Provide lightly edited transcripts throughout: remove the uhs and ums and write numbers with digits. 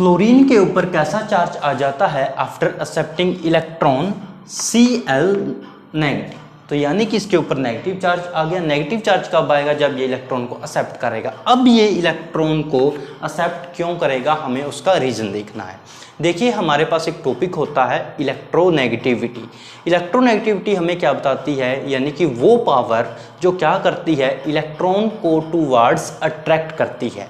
Chlorine के ऊपर कैसा चार्ज आ जाता है after accepting electron Cl negative. तो यानी कि इसके ऊपर नेगेटिव चार्ज आ गया। नेगेटिव चार्ज कब आएगा? जब ये इलेक्ट्रॉन को एक्सेप्ट करेगा। अब ये इलेक्ट्रॉन को एक्सेप्ट क्यों करेगा, हमें उसका रीज़न देखना है। देखिए हमारे पास एक टॉपिक होता है इलेक्ट्रोनेगेटिविटी। इलेक्ट्रोनेगेटिविटी हमें क्या बताती है, यानी कि वो पावर जो क्या करती है, इलेक्ट्रॉन को टूवर्ड्स अट्रैक्ट करती है।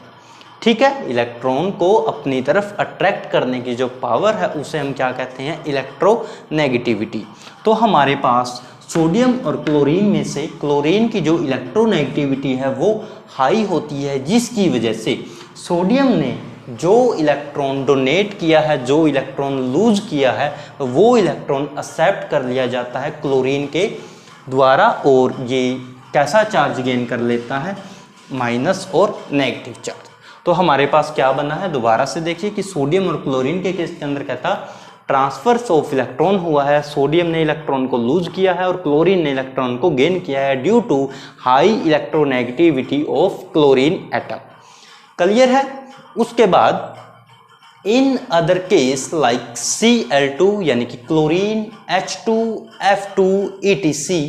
ठीक है, इलेक्ट्रॉन को अपनी तरफ अट्रैक्ट करने की जो पावर है उसे हम क्या कहते हैं, इलेक्ट्रोनेगेटिविटी। तो हमारे पास सोडियम और क्लोरीन में से क्लोरीन की जो इलेक्ट्रोनेगेटिविटी है वो हाई होती है, जिसकी वजह से सोडियम ने जो इलेक्ट्रॉन डोनेट किया है, जो इलेक्ट्रॉन लूज किया है, वो इलेक्ट्रॉन एक्सेप्ट कर लिया जाता है क्लोरीन के द्वारा और ये कैसा चार्ज गेन कर लेता है, माइनस और नेगेटिव चार्ज। तो हमारे पास क्या बना है, दोबारा से देखिए कि सोडियम और क्लोरीन के केस के अंदर कहता ट्रांसफर ऑफ इलेक्ट्रॉन हुआ है। सोडियम ने इलेक्ट्रॉन को लूज किया है और क्लोरीन ने इलेक्ट्रॉन को गेन किया है due to high electronegativity of chlorine atom. Clear है। उसके बाद in other case like Cl2 यानी कि chlorine, H2, F2 etc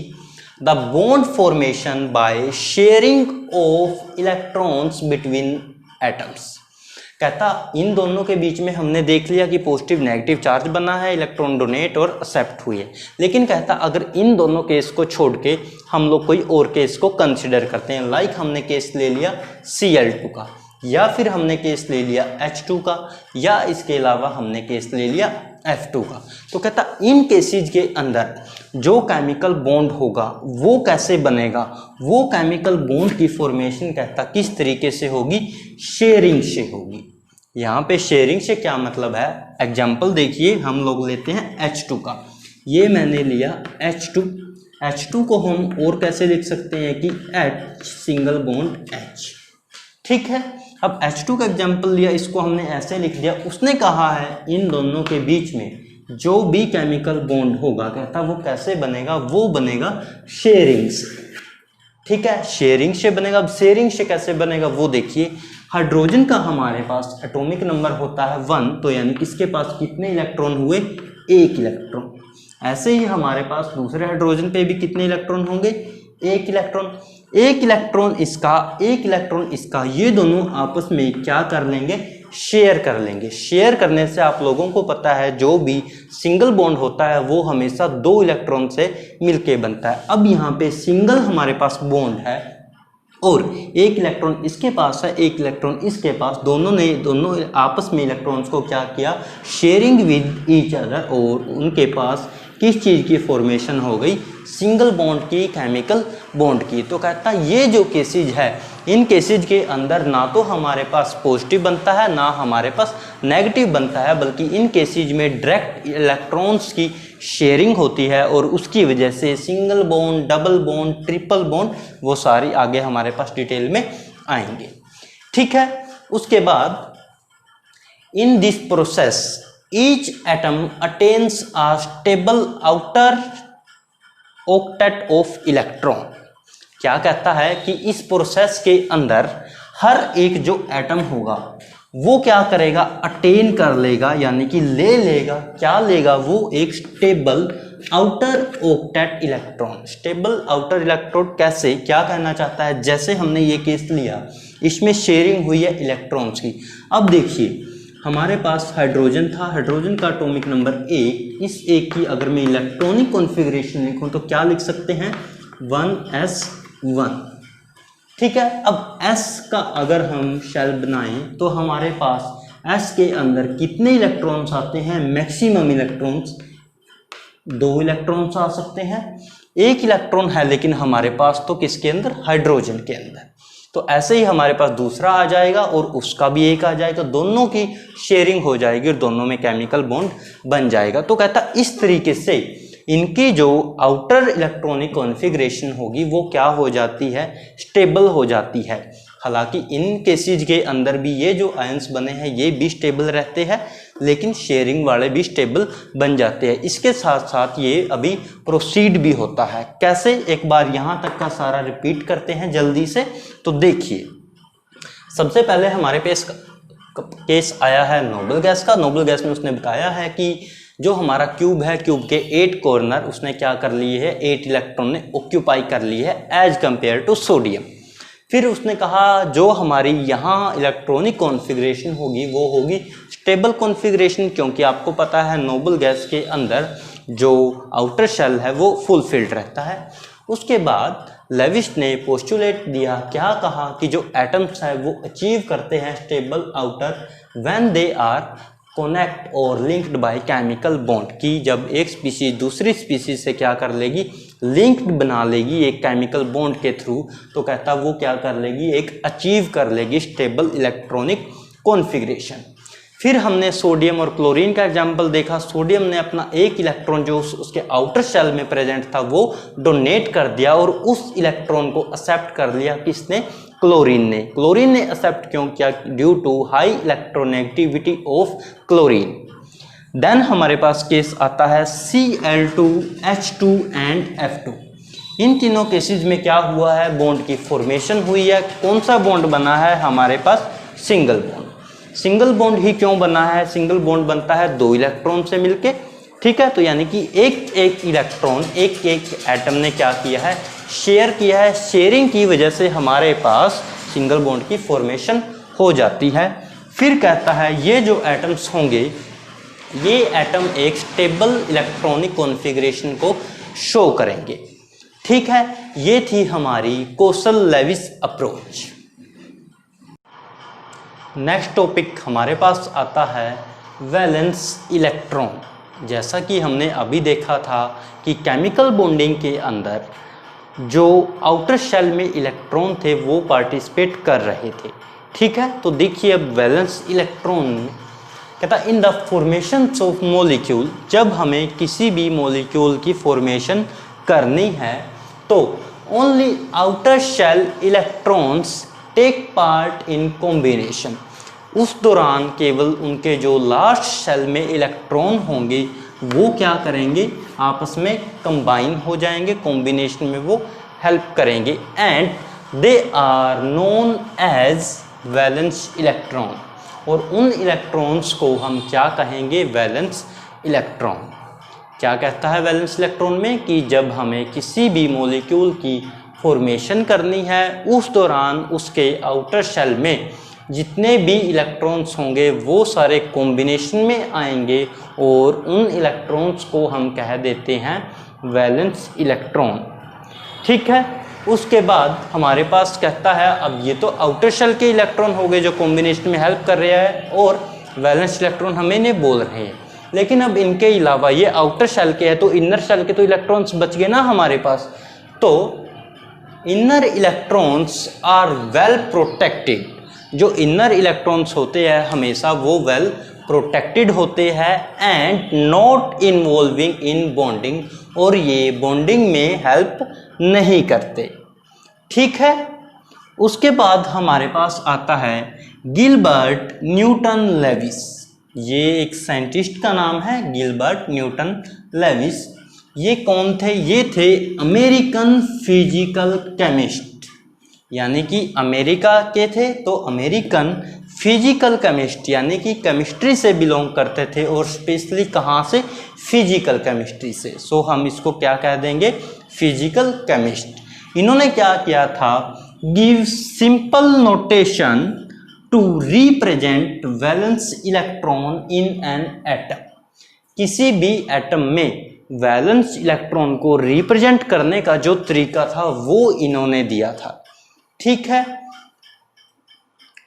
the bond formation by sharing of electrons between atoms. कहता इन दोनों के बीच में हमने देख लिया कि पॉजिटिव नेगेटिव चार्ज बना है, इलेक्ट्रॉन डोनेट और एक्सेप्ट हुई है। लेकिन कहता अगर इन दोनों केस को छोड़ के हम लोग कोई और केस को कंसिडर करते हैं, लाइक हमने केस ले लिया Cl2 का, या फिर हमने केस ले लिया H2 का, या इसके अलावा हमने केस ले लिया F2 का। तो कहता इन केसेज के अंदर जो केमिकल बॉन्ड होगा वो कैसे बनेगा, वो केमिकल बॉन्ड की फॉर्मेशन कहता किस तरीके से होगी, शेयरिंग से होगी। यहाँ पे शेयरिंग से क्या मतलब है, एग्जाम्पल देखिए हम लोग लेते हैं H2 का। ये मैंने लिया H2 को हम और कैसे लिख सकते हैं कि H सिंगल बॉन्ड H। ठीक है, अब H2 का एग्जाम्पल लिया, इसको हमने ऐसे लिख दिया। उसने कहा है इन दोनों के बीच में जो भी केमिकल बॉन्ड होगा कहता वो कैसे बनेगा, वो बनेगा शेयरिंग से। ठीक है, शेयरिंग से बनेगा। अब शेयरिंग से कैसे बनेगा वो देखिए। हाइड्रोजन का हमारे पास एटॉमिक नंबर होता है 1, तो यानी किसके पास कितने इलेक्ट्रॉन हुए, 1 इलेक्ट्रॉन। ऐसे ही हमारे पास दूसरे हाइड्रोजन पे भी कितने इलेक्ट्रॉन होंगे, 1 इलेक्ट्रॉन। 1 इलेक्ट्रॉन इसका, 1 इलेक्ट्रॉन इसका, ये दोनों आपस में क्या कर लेंगे, शेयर कर लेंगे। शेयर करने से आप लोगों को पता है जो भी सिंगल बॉन्ड होता है वो हमेशा 2 इलेक्ट्रॉन से मिलके बनता है। अब यहाँ पे सिंगल हमारे पास बॉन्ड है और 1 इलेक्ट्रॉन इसके पास है, 1 इलेक्ट्रॉन इसके पास, दोनों आपस में इलेक्ट्रॉन्स को क्या किया, शेयरिंग विद ईच अदर, और उनके पास किस चीज़ की फॉर्मेशन हो गई, सिंगल बॉन्ड की, केमिकल बॉन्ड की। तो कहता ये जो केसेज है, इन केसेज के अंदर ना तो हमारे पास पॉजिटिव बनता है ना हमारे पास नेगेटिव बनता है, बल्कि इन केसेज में डायरेक्ट इलेक्ट्रॉन्स की शेयरिंग होती है और उसकी वजह से single bond, double bond, triple bond, वो सारी आगे हमारे पास डिटेल में आएंगे। ठीक है, उसके बाद in this process each atom attains a stable outer octet of electron। क्या कहता है कि इस प्रोसेस के अंदर हर एक जो एटम होगा वो क्या करेगा, अटेन कर लेगा, यानी कि ले लेगा, क्या लेगा, वो एक stable outer octet electron. Stable outer electron कैसे, क्या कहना चाहता है, जैसे हमने ये केस लिया, इसमें शेयरिंग हुई है इलेक्ट्रॉन्स की। अब देखिए हमारे पास हाइड्रोजन था, हाइड्रोजन का एटॉमिक नंबर 1, इस 1 की अगर मैं इलेक्ट्रॉनिक कॉन्फ़िगरेशन लिखूं तो क्या लिख सकते हैं, 1s1। ठीक है, अब s का अगर हम शेल बनाएं तो हमारे पास s के अंदर कितने इलेक्ट्रॉन्स आते हैं, मैक्सिमम इलेक्ट्रॉन्स 2 इलेक्ट्रॉन्स आ सकते हैं। 1 इलेक्ट्रॉन है लेकिन हमारे पास तो किसके अंदर, हाइड्रोजन के अंदर। तो ऐसे ही हमारे पास दूसरा आ जाएगा और उसका भी 1 आ जाएगा, दोनों की शेयरिंग हो जाएगी और दोनों में केमिकल बॉन्ड बन जाएगा। तो कहता इस तरीके से इनकी जो आउटर इलेक्ट्रॉनिक कॉन्फ़िगरेशन होगी वो क्या हो जाती है, स्टेबल हो जाती है। हालांकि इन केसेज के अंदर भी ये जो आयंस बने हैं ये भी स्टेबल रहते हैं, लेकिन शेयरिंग वाले भी स्टेबल बन जाते हैं। इसके साथ साथ ये अभी प्रोसीड भी होता है। कैसे, एक बार यहाँ तक का सारा रिपीट करते हैं जल्दी से। तो देखिए सबसे पहले हमारे पास केस आया है नोबल गैस का। नोबल गैस में उसने बताया है कि जो हमारा क्यूब है, क्यूब के 8 कॉर्नर उसने क्या कर लिए है, 8 इलेक्ट्रॉन ने ऑक्यूपाई कर लिए है एज कंपेयर टू सोडियम। फिर उसने कहा जो हमारी यहाँ इलेक्ट्रॉनिक कॉन्फ़िगरेशन होगी वो होगी स्टेबल कॉन्फ़िगरेशन, क्योंकि आपको पता है नोबल गैस के अंदर जो आउटर शेल है वो फुल फिल्ड रहता है। उसके बाद लेविस ने पोस्टुलेट दिया, क्या कहा कि जो एटम्स है वो अचीव करते हैं stable outer when they are connect और लिंक्ड बाय केमिकल बॉन्ड, की जब एक स्पीशीज दूसरी स्पीशीज से क्या कर लेगी, लिंक्ड बना लेगी एक केमिकल बॉन्ड के थ्रू, तो कहता वो क्या कर लेगी, एक अचीव कर लेगी स्टेबल इलेक्ट्रॉनिक कॉन्फ़िगरेशन। फिर हमने सोडियम और क्लोरीन का एग्जाम्पल देखा। सोडियम ने अपना एक इलेक्ट्रॉन जो उसके आउटर शेल में प्रेजेंट था वो डोनेट कर दिया और उस इलेक्ट्रॉन को एक्सेप्ट कर लिया किसने, क्लोरीन ने। क्लोरीन ने एक्सेप्ट क्यों किया, due to high electronegativity of chlorine. Then हमारे पास केस आता है Cl2, H2 एंड F2। इन तीनों केसेस में क्या हुआ है, बॉन्ड की फॉर्मेशन हुई है। कौन सा बॉन्ड बना है हमारे पास, सिंगल बॉन्ड। सिंगल बॉन्ड ही क्यों बना है, सिंगल बॉन्ड बनता है 2 इलेक्ट्रॉन से मिलके, ठीक है। तो यानी कि एक एक इलेक्ट्रॉन एक एक एटम ने क्या किया है, शेयर किया है। शेयरिंग की वजह से हमारे पास सिंगल बॉन्ड की फॉर्मेशन हो जाती है। फिर कहता है ये जो एटम्स होंगे ये एटम एक स्टेबल इलेक्ट्रॉनिक कॉन्फ़िगरेशन को शो करेंगे, ठीक है। ये थी हमारी कोसल-लेविस अप्रोच। नेक्स्ट टॉपिक हमारे पास आता है वैलेंस इलेक्ट्रॉन। जैसा कि हमने अभी देखा था कि केमिकल बॉन्डिंग के अंदर जो आउटर शेल में इलेक्ट्रॉन थे वो पार्टिसिपेट कर रहे थे, ठीक है। तो देखिए अब वैलेंस इलेक्ट्रॉन कहता in the formation of molecule, जब हमें किसी भी मॉलिक्यूल की फॉर्मेशन करनी है तो only outer shell electrons take part in combination. उस दौरान केवल उनके जो लास्ट शेल में इलेक्ट्रॉन होंगे वो क्या करेंगे, आपस में कंबाइन हो जाएंगे, कॉम्बिनेशन में वो हेल्प करेंगे। And they are known as valence electron, और उन इलेक्ट्रॉन्स को हम क्या कहेंगे, वैलेंस इलेक्ट्रॉन। क्या कहता है वैलेंस इलेक्ट्रॉन में कि जब हमें किसी भी मॉलिक्यूल की फॉर्मेशन करनी है उस दौरान उसके आउटर शेल में जितने भी इलेक्ट्रॉन्स होंगे वो सारे कॉम्बिनेशन में आएंगे और उन इलेक्ट्रॉन्स को हम कह देते हैं वैलेंस इलेक्ट्रॉन, ठीक है। उसके बाद हमारे पास कहता है अब ये तो आउटर शेल के इलेक्ट्रॉन हो गए जो कॉम्बिनेशन में हेल्प कर रहा है और वैलेंस इलेक्ट्रॉन हमें ने बोल रहे हैं, लेकिन अब इनके अलावा ये आउटर शेल के है तो इनर शेल के तो इलेक्ट्रॉन्स बच गए ना हमारे पास। तो inner electrons are well protected. जो इनर इलेक्ट्रॉन्स होते हैं हमेशा वो वेल प्रोटेक्टेड होते हैं and not involving in bonding, और ये बॉन्डिंग में हेल्प नहीं करते, ठीक है। उसके बाद हमारे पास आता है गिलबर्ट न्यूटन लेविस। ये एक साइंटिस्ट का नाम है गिलबर्ट न्यूटन लेविस। ये कौन थे, ये थे अमेरिकन फिजिकल केमिस्ट, यानी कि अमेरिका के थे तो अमेरिकन फिजिकल केमिस्ट यानी कि केमिस्ट्री से बिलोंग करते थे और स्पेशली कहाँ से, फिजिकल केमिस्ट्री से। सो हम इसको क्या कह देंगे, फिजिकल केमिस्ट। इन्होंने क्या किया था, give simple notation to represent valence electron in an atom. किसी भी एटम में वैलेंस इलेक्ट्रॉन को रिप्रेजेंट करने का जो तरीका था वो इन्होंने दिया था, ठीक है।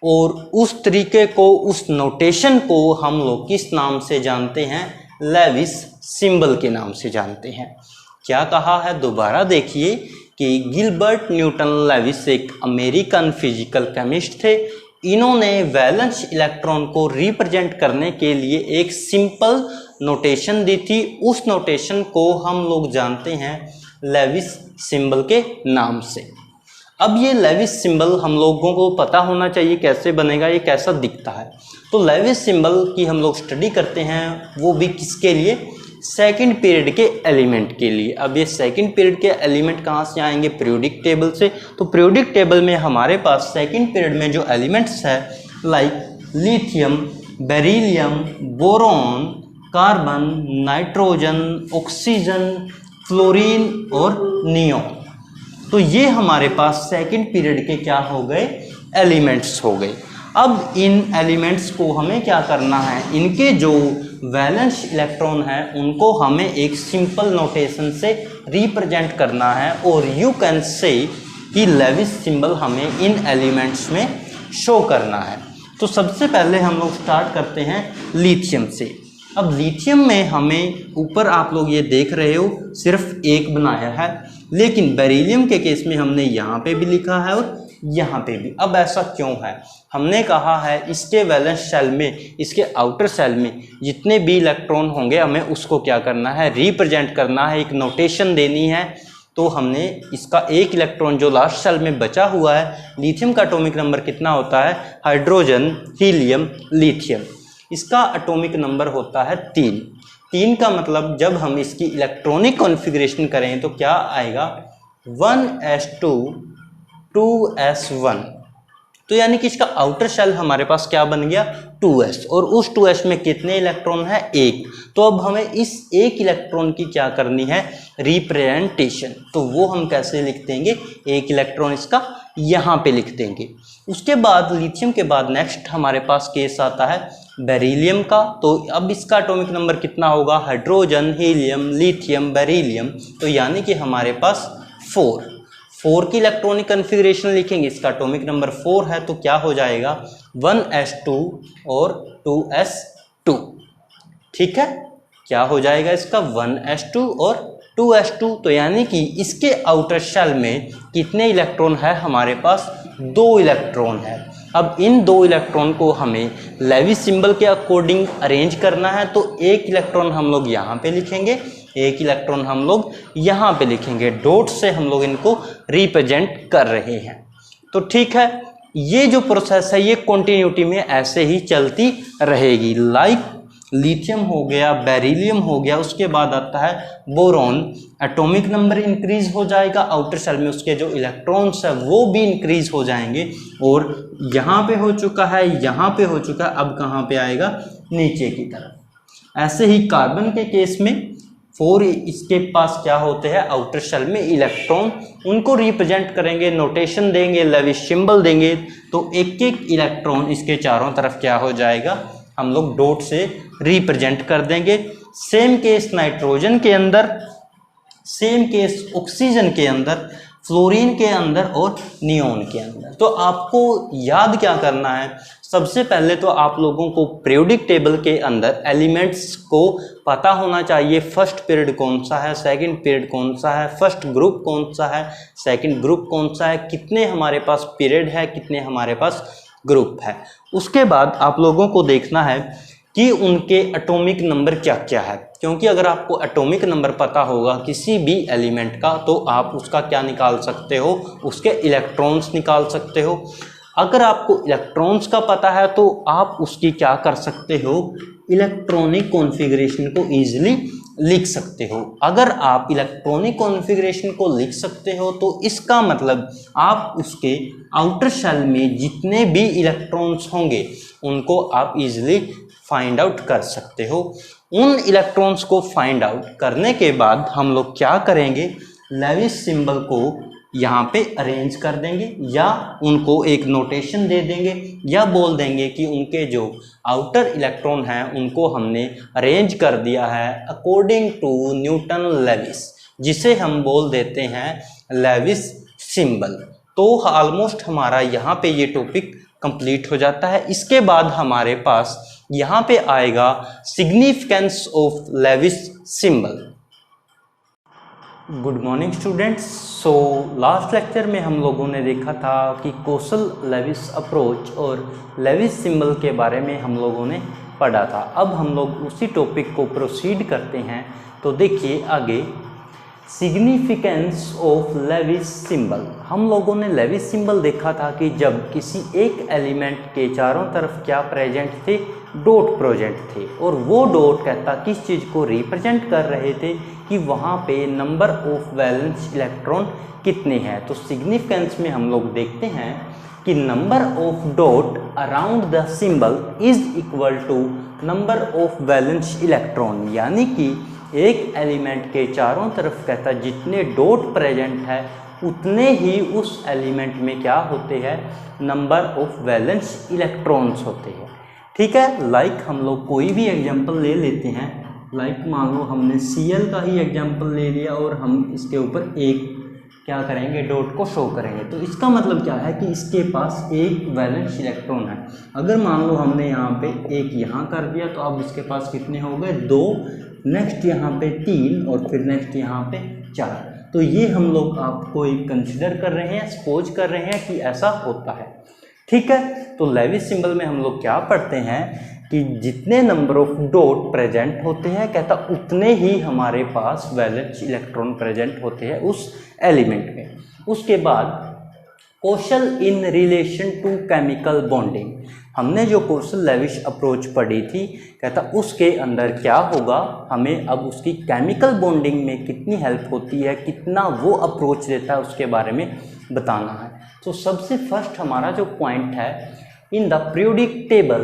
और उस तरीके को, उस नोटेशन को हम लोग किस नाम से जानते हैं, लेविस सिंबल के नाम से जानते हैं। क्या कहा है, दोबारा देखिए कि गिलबर्ट न्यूटन लेविस एक अमेरिकन फिजिकल केमिस्ट थे। इन्होंने वैलेंस इलेक्ट्रॉन को रिप्रेजेंट करने के लिए एक सिंपल नोटेशन दी थी। उस नोटेशन को हम लोग जानते हैं लेविस सिंबल के नाम से। अब ये लेविस सिंबल हम लोगों को पता होना चाहिए कैसे बनेगा, ये कैसा दिखता है। तो लेविस सिंबल की हम लोग स्टडी करते हैं, वो भी किसके लिए, सेकंड पीरियड के एलिमेंट के लिए। अब ये सेकंड पीरियड के एलिमेंट कहाँ से आएंगे, पीरियोडिक टेबल से। तो पीरियोडिक टेबल में हमारे पास सेकंड पीरियड में जो एलिमेंट्स है like lithium, beryllium, boron, carbon, nitrogen, oxygen, fluorine और नियोन। तो ये हमारे पास सेकंड पीरियड के क्या हो गए, एलिमेंट्स हो गए। अब इन एलिमेंट्स को हमें क्या करना है, इनके जो वैलेंस इलेक्ट्रॉन है उनको हमें एक सिंपल नोटेशन से रिप्रेजेंट करना है, और यू कैन से कि लेविस सिंबल हमें इन एलिमेंट्स में शो करना है। तो सबसे पहले हम लोग स्टार्ट करते हैं लिथियम से। अब लिथियम में हमें ऊपर आप लोग ये देख रहे हो सिर्फ एक बनाया है, लेकिन बेरिलियम के केस में हमने यहाँ पे भी लिखा है और यहाँ पे भी। अब ऐसा क्यों है, हमने कहा है इसके वैलेंस शेल में, इसके आउटर शेल में जितने भी इलेक्ट्रॉन होंगे हमें उसको क्या करना है, रिप्रेजेंट करना है, एक नोटेशन देनी है। तो हमने इसका एक इलेक्ट्रॉन जो लास्ट शेल में बचा हुआ है, लिथियम का एटॉमिक नंबर कितना होता है, हाइड्रोजन, हीलियम, लिथियम, इसका एटॉमिक नंबर होता है 3। 3 का मतलब जब हम इसकी इलेक्ट्रॉनिक कॉन्फ़िगरेशन करें तो क्या आएगा, 1s2 2s1। तो यानी कि इसका आउटर शेल हमारे पास क्या बन गया, 2s, और उस 2s में कितने इलेक्ट्रॉन है, 1। तो अब हमें इस एक इलेक्ट्रॉन की क्या करनी है, रिप्रेजेंटेशन। तो वो हम कैसे लिख देंगे, एक इलेक्ट्रॉन इसका यहाँ पे लिख देंगे। उसके बाद लिथियम के बाद नेक्स्ट हमारे पास केस आता है बेरिलियम का। तो अब इसका एटॉमिक नंबर कितना होगा, हाइड्रोजन, हीलियम, लिथियम, बेरिलियम, तो यानी कि हमारे पास 4 की इलेक्ट्रॉनिक कन्फिग्रेशन लिखेंगे, इसका एटॉमिक नंबर 4 है, तो क्या हो जाएगा 1s2 और 2s2। ठीक है, क्या हो जाएगा इसका 1s2 और 2s2। तो यानी कि इसके आउटर शेल में कितने इलेक्ट्रॉन है, हमारे पास 2 इलेक्ट्रॉन है। अब इन 2 इलेक्ट्रॉन को हमें लेविस सिंबल के अकॉर्डिंग अरेंज करना है। तो एक इलेक्ट्रॉन हम लोग यहाँ पे लिखेंगे, एक इलेक्ट्रॉन हम लोग यहाँ पे लिखेंगे, डॉट से हम लोग इनको रिप्रेजेंट कर रहे हैं। तो ठीक है, ये जो प्रोसेस है ये कंटिन्यूटी में ऐसे ही चलती रहेगी। लाइक लिथियम हो गया, बेरिलियम हो गया, उसके बाद आता है बोरॉन, एटॉमिक नंबर इंक्रीज हो जाएगा, आउटर शेल में उसके जो इलेक्ट्रॉन्स है वो भी इंक्रीज हो जाएंगे, और यहाँ पे हो चुका है, यहाँ पे हो चुका है, अब कहाँ पे आएगा, नीचे की तरफ। ऐसे ही कार्बन के केस में 4 इसके पास क्या होते हैं, आउटर शेल में इलेक्ट्रॉन, उनको रिप्रेजेंट करेंगे, नोटेशन देंगे, लेविस सिंबल देंगे, तो एक एक इलेक्ट्रॉन इसके चारों तरफ क्या हो जाएगा, हम लोग डॉट से रिप्रेजेंट कर देंगे। सेम केस नाइट्रोजन के अंदर, सेम केस ऑक्सीजन के अंदर, फ्लोरीन के अंदर और नियोन के अंदर। तो आपको याद क्या करना है, सबसे पहले तो आप लोगों को पीरियोडिक टेबल के अंदर एलिमेंट्स को पता होना चाहिए, फर्स्ट पीरियड कौन सा है, सेकंड पीरियड कौन सा है, फर्स्ट ग्रुप कौन सा है, सेकंड ग्रुप कौन सा है, कितने हमारे पास पीरियड है, कितने हमारे पास ग्रुप है। उसके बाद आप लोगों को देखना है कि उनके एटॉमिक नंबर क्या क्या है, क्योंकि अगर आपको एटॉमिक नंबर पता होगा किसी भी एलिमेंट का तो आप उसका क्या निकाल सकते हो, उसके इलेक्ट्रॉन्स निकाल सकते हो। अगर आपको इलेक्ट्रॉन्स का पता है तो आप उसकी क्या कर सकते हो, इलेक्ट्रॉनिक कॉन्फ़िगरेशन को ईजिली लिख सकते हो। अगर आप इलेक्ट्रॉनिक कॉन्फ़िगरेशन को लिख सकते हो तो इसका मतलब आप उसके आउटर शेल में जितने भी इलेक्ट्रॉन्स होंगे उनको आप इजीली फाइंड आउट कर सकते हो। उन इलेक्ट्रॉन्स को फाइंड आउट करने के बाद हम लोग क्या करेंगे, लेविस सिंबल को यहाँ पे अरेंज कर देंगे, या उनको एक नोटेशन दे देंगे, या बोल देंगे कि उनके जो आउटर इलेक्ट्रॉन हैं उनको हमने अरेंज कर दिया है अकॉर्डिंग टू न्यूटन लेविस, जिसे हम बोल देते हैं लेविस सिंबल। तो ऑलमोस्ट हमारा यहाँ पे ये टॉपिक कंप्लीट हो जाता है। इसके बाद हमारे पास यहाँ पे आएगा significance of Lewis symbol. Good morning students. So last lecture में हम लोगों ने देखा था कि कोसल लेविस अप्रोच और लेविस सिंबल के बारे में हम लोगों ने पढ़ा था। अब हम लोग उसी टॉपिक को प्रोसीड करते हैं। तो देखिए आगे, सिग्निफिकेंस ऑफ लेविस सिंबल। हम लोगों ने लेविस सिंबल देखा था कि जब किसी एक एलिमेंट के चारों तरफ क्या प्रेजेंट थे, डॉट प्रेजेंट थे, और वो डॉट कहता किस चीज़ को रिप्रेजेंट कर रहे थे कि वहाँ पे नंबर ऑफ वैलेंस इलेक्ट्रॉन कितने हैं। तो सिग्निफिकेंस में हम लोग देखते हैं कि number of dot around the symbol is equal to number of valence electron, यानी कि एक एलिमेंट के चारों तरफ कहता है जितने डॉट प्रेजेंट है उतने ही उस एलिमेंट में क्या होते हैं, नंबर ऑफ वैलेंस इलेक्ट्रॉन्स होते हैं। ठीक है, लाइक हम लोग कोई भी एग्जांपल ले लेते हैं, लाइक मान लो हमने Cl का ही एग्जांपल ले लिया और हम इसके ऊपर एक क्या करेंगे, डॉट को शो करेंगे। तो इसका मतलब क्या है कि इसके पास एक वैलेंस इलेक्ट्रॉन है। अगर मान लो हमने यहाँ पे एक यहाँ कर दिया तो अब इसके पास कितने हो गए, 2, नेक्स्ट यहाँ पे 3 और फिर नेक्स्ट यहाँ पे 4। तो ये हम लोग आपको एक कंसिडर कर रहे हैं, सपोज कर रहे हैं कि ऐसा होता है। ठीक है, तो लेविस सिंबल में हम लोग क्या पढ़ते हैं कि जितने नंबर ऑफ डॉट प्रेजेंट होते हैं कहता उतने ही हमारे पास वैलेंस इलेक्ट्रॉन प्रेजेंट होते हैं उस एलिमेंट में। उसके बाद Kossel in relation to chemical bonding, हमने जो कौशल लेविस अप्रोच पढ़ी थी कहता उसके अंदर क्या होगा, हमें अब उसकी केमिकल बॉन्डिंग में कितनी हेल्प होती है, कितना वो अप्रोच देता है उसके बारे में बताना है। तो सबसे फर्स्ट हमारा जो पॉइंट है, इन the periodic table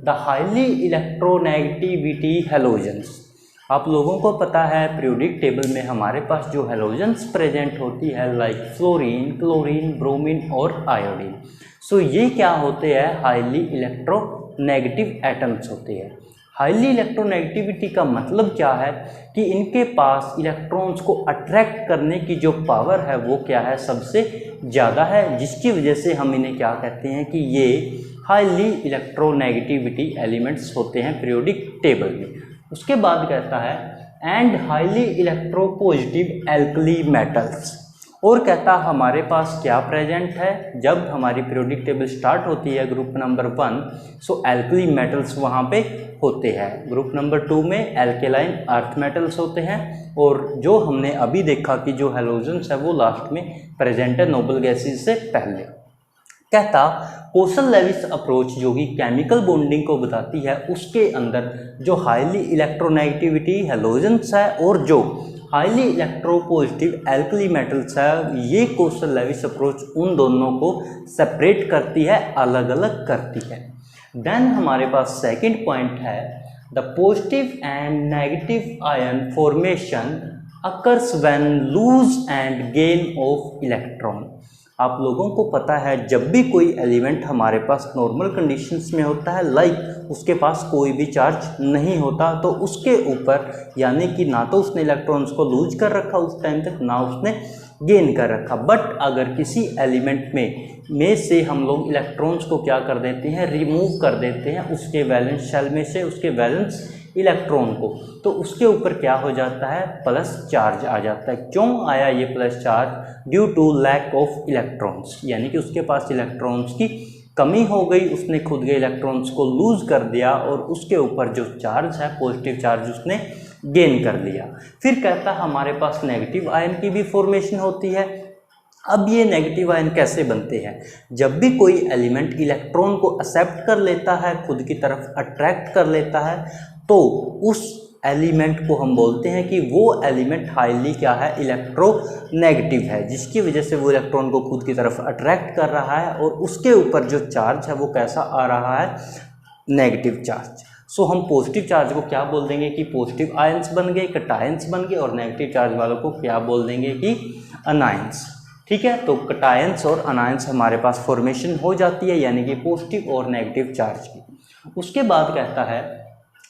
the highly electronegativity halogens. आप लोगों को पता है पीरियोडिक टेबल में हमारे पास जो हैलोजेंस प्रेजेंट होती है लाइक फ्लोरीन, क्लोरीन, ब्रोमीन और आयोडीन। सो ये क्या होते हैं, हाईली इलेक्ट्रोनेगेटिव एटम्स होते हैं। हाईली इलेक्ट्रोनेगेटिविटी का मतलब क्या है कि इनके पास इलेक्ट्रॉन्स को अट्रैक्ट करने की जो पावर है वो क्या है, सबसे ज़्यादा है, जिसकी वजह से हम इन्हें क्या कहते हैं कि ये हाईली इलेक्ट्रोनेगेटिविटी एलिमेंट्स होते हैं पीरियोडिक टेबल में। उसके बाद कहता है and highly electropositive alkali metals, और कहता हमारे पास क्या प्रेजेंट है, जब हमारी पीरियोडिक टेबल स्टार्ट होती है ग्रुप नंबर 1 सो एल्कली मेटल्स वहाँ पे होते हैं। ग्रुप नंबर 2 में एल्केलाइन अर्थ मेटल्स होते हैं, और जो हमने अभी देखा कि जो हैलोजेंस है वो लास्ट में प्रेजेंट है नोबल गैसेस से पहले। कहता कौशल लेविस अप्रोच जो कि केमिकल बॉन्डिंग को बताती है उसके अंदर जो हाईली इलेक्ट्रोनेगेटिविटी हैलोजेंस है और जो हाईली इलेक्ट्रोपॉजिटिव एल्कली मेटल्स है, ये कौशल लेविस अप्रोच उन दोनों को सेपरेट करती है, अलग अलग करती है। देन हमारे पास सेकंड पॉइंट है the positive and negative ion formation occurs when lose and gain of electron. आप लोगों को पता है जब भी कोई एलिमेंट हमारे पास नॉर्मल कंडीशंस में होता है, लाइक उसके पास कोई भी चार्ज नहीं होता, तो उसके ऊपर यानी कि ना तो उसने इलेक्ट्रॉन्स को लूज कर रखा उस टाइम तक, ना उसने गेन कर रखा। बट अगर किसी एलिमेंट में से हम लोग इलेक्ट्रॉन्स को क्या कर देते हैं, रिमूव कर देते हैं उसके वैलेंस शेल में से, उसके वैलेंस इलेक्ट्रॉन को, तो उसके ऊपर क्या हो जाता है, प्लस चार्ज आ जाता है। क्यों आया ये plus charge, due to lack of electrons, यानी कि उसके पास इलेक्ट्रॉन्स की कमी हो गई, उसने खुद के इलेक्ट्रॉन्स को लूज कर दिया और उसके ऊपर जो चार्ज है पॉजिटिव चार्ज उसने गेन कर लिया। फिर कहता है हमारे पास नेगेटिव आयन की भी फॉर्मेशन होती है। अब ये नेगेटिव आयन कैसे बनते हैं, जब भी कोई एलिमेंट इलेक्ट्रॉन को एक्सेप्ट कर लेता है, खुद की तरफ अट्रैक्ट कर लेता है, तो उस एलिमेंट को हम बोलते हैं कि वो एलिमेंट हाईली क्या है, इलेक्ट्रोनेगेटिव है, जिसकी वजह से वो इलेक्ट्रॉन को खुद की तरफ अट्रैक्ट कर रहा है और उसके ऊपर जो चार्ज है वो कैसा आ रहा है, नेगेटिव चार्ज। सो हम पॉजिटिव चार्ज को क्या बोल देंगे कि पॉजिटिव आयंस बन गए, कटायंस बन गए, और नेगेटिव चार्ज वालों को क्या बोल देंगे कि अनायंस। ठीक है, तो कटायंस और अनायंस हमारे पास फॉर्मेशन हो जाती है, यानी कि पॉजिटिव और नेगेटिव चार्ज की। उसके बाद कहता है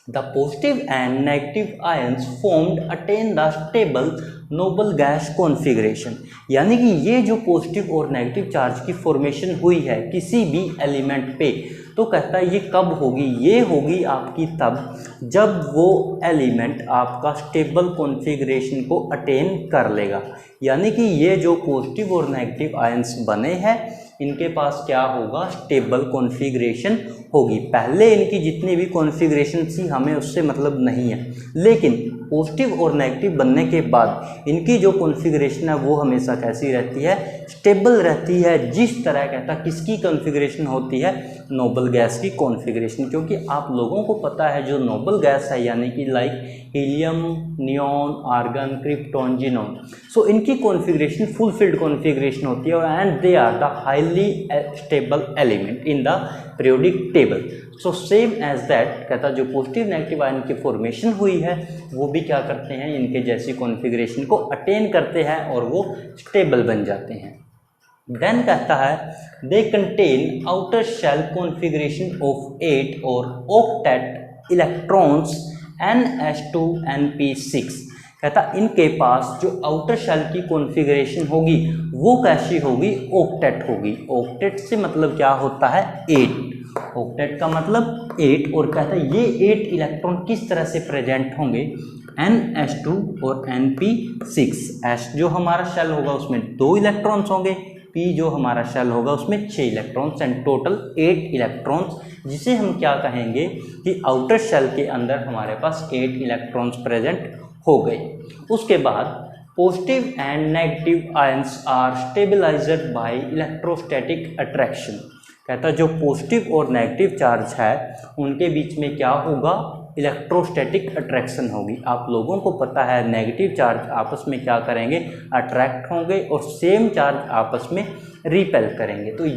the positive and negative ions formed attain the stable noble gas configuration, यानी कि ये जो पॉजिटिव और नेगेटिव चार्ज की फॉर्मेशन हुई है किसी भी एलिमेंट पे, तो कहता है ये कब होगी, ये होगी आपकी तब जब वो एलिमेंट आपका स्टेबल कॉन्फ़िगरेशन को अटेन कर लेगा। यानी कि ये जो पॉजिटिव और नेगेटिव आयंस बने हैं इनके पास क्या होगा, स्टेबल कॉन्फ़िगरेशन होगी। पहले इनकी जितनी भी कॉन्फ़िगरेशन थी हमें उससे मतलब नहीं है, लेकिन पॉजिटिव और नेगेटिव बनने के बाद इनकी जो कॉन्फ़िगरेशन है वो हमेशा कैसी रहती है, स्टेबल रहती है जिस तरह कहता किसकी कॉन्फ़िगरेशन होती है, नोबल गैस की कॉन्फ़िगरेशन। क्योंकि आप लोगों को पता है जो नोबल गैस है यानी कि like helium, neon, argon, krypton, xenon, so इनकी कॉन्फ़िगरेशन फुलफिल्ड कॉन्फ़िगरेशन होती है and they are the highly stable element in the periodic table. So same as that कहता जो पॉजिटिव नेगेटिव आयन की फॉर्मेशन हुई है वो भी क्या करते हैं, इनके जैसी कॉन्फ़िगरेशन को अटेन करते हैं और वो स्टेबल बन जाते हैं। देन कहता है they contain outer shell configuration of 8 और ऑक्टेट इलेक्ट्रॉन्स NH2NP6। कहता इनके पास जो आउटर शेल की कॉन्फ़िगरेशन होगी वो कैसी होगी, ऑक्टेट होगी। ऑक्टेट से मतलब क्या होता है, 8। ऑक्टेट का मतलब 8 और कहता है ये 8 इलेक्ट्रॉन किस तरह से प्रेजेंट होंगे, NH2 और NP6। H जो हमारा शेल होगा उसमें 2 इलेक्ट्रॉन्स होंगे, P जो हमारा शेल होगा उसमें 6 इलेक्ट्रॉन्स एंड टोटल 8 इलेक्ट्रॉन्स, जिसे हम क्या कहेंगे कि आउटर शेल के अंदर हमारे पास 8 इलेक्ट्रॉन्स प्रेजेंट हो गए। उसके बाद positive and negative ions are stabilized by electrostatic attraction. कहता है जो पॉजिटिव और नेगेटिव चार्ज है उनके बीच में क्या होगा, इलेक्ट्रोस्टैटिक अट्रैक्शन होगी। आप लोगों को पता है नेगेटिव चार्ज आपस में क्या करेंगे, अट्रैक्ट होंगे और सेम चार्ज आपस में रिपेल करेंगे। तो